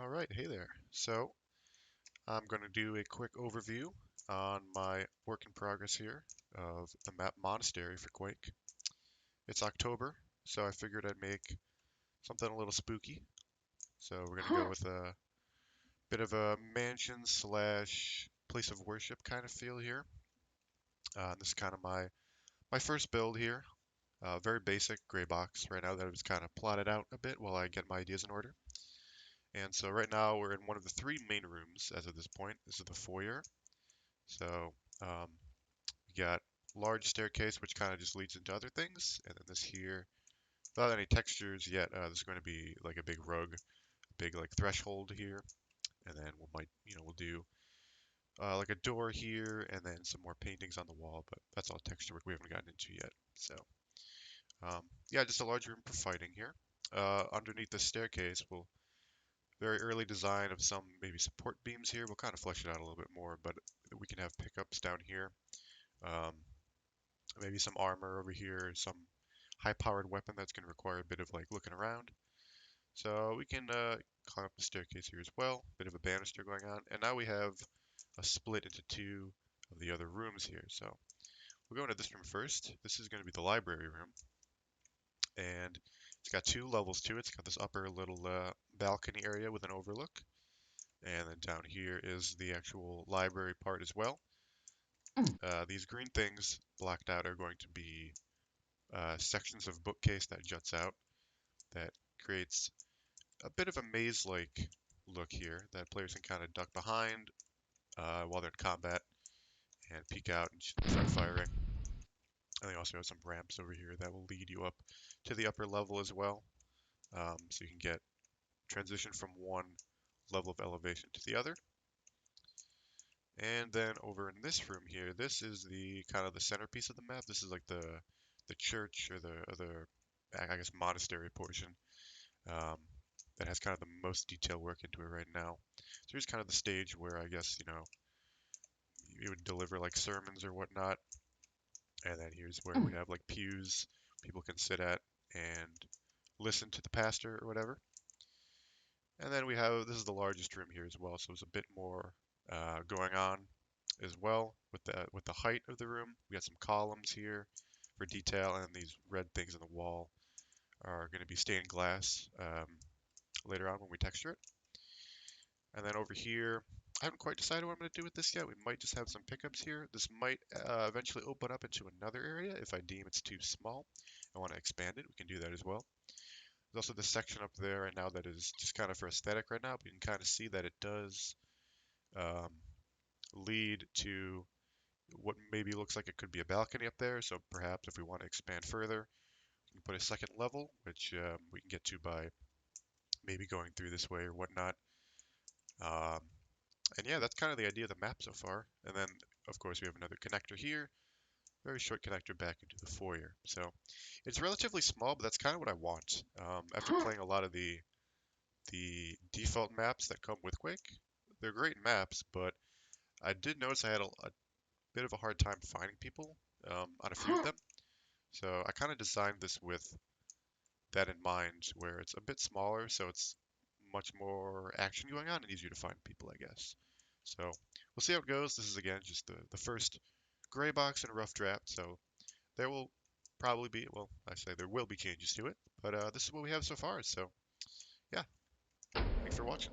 All right, hey there. So I'm going to do a quick overview on my work in progress here of the map Monastery for Quake. It's October, so I figured I'd make something a little spooky. So we're going to go with a bit of a mansion slash place of worship kind of feel here. This is kind of my first build here. Very basic greybox right now that was kind of plotted out a bit while I get my ideas in order. And so right now we're in one of the three main rooms as of this point. This is the foyer. So um, we got large staircase, which kind of just leads into other things, and then this here, without any textures yet, this is going to be like a big rug, a big like threshold here, and then we'll do like a door here, and then some more paintings on the wall, but that's all texture work we haven't gotten into yet. So um, yeah, just a large room for fighting here. Underneath the staircase, we'll very early design of some maybe support beams here. We'll kind of flesh it out a little bit more, but we can have pickups down here. Um, Maybe some armor over here, some high-powered weapon that's going to require a bit of like looking around. So we can climb up the staircase here as well. Bit of a banister going on, and now we have a split into two of the other rooms here. So we'll go into this room first. This is going to be the library room, and it's got two levels to it. It's got this upper little balcony area with an overlook, and then down here is the actual library part as well. These green things blacked out are going to be sections of bookcase that juts out that creates a bit of a maze-like look here that players can kind of duck behind while they're in combat and peek out and start firing. And they also have some ramps over here that will lead you up to the upper level as well, so you can get transition from one level of elevation to the other. And then over in this room here, this is the kind of the centerpiece of the map. This is like the church or the I guess monastery portion. Um, that has kind of the most detail work into it right now. So here's kind of the stage where I guess, you would deliver like sermons or whatnot. And then here's where we have like pews people can sit at and listen to the pastor or whatever. And then this is the largest room here as well. So there's a bit more going on as well with the height of the room. We got some columns here for detail, and these red things in the wall are going to be stained glass later on when we texture it. And then over here, I haven't quite decided what I'm going to do with this yet. We might just have some pickups here. This might eventually open up into another area if I deem it's too small. I want to expand it. We can do that as well. There's also this section up there right now that is just kind of for aesthetic right now. But you can kind of see that it does um, lead to what maybe looks like it could be a balcony up there. So perhaps if we want to expand further, we can put a second level, which we can get to by maybe going through this way or whatnot. Um, And yeah, that's kind of the idea of the map so far. And then, of course, we have another connector here, very short connector back into the foyer. So it's relatively small, but that's kind of what I want. After playing a lot of the default maps that come with Quake, they're great maps, but I did notice I had a bit of a hard time finding people on a few of them. So I kind of designed this with that in mind, where it's a bit smaller, so it's much more action going on and easier to find people, I guess. So we'll see how it goes. This is again just the first gray box and a rough draft, so there will probably be, well, I say there will be changes to it, but this is what we have so far. So yeah, thanks for watching.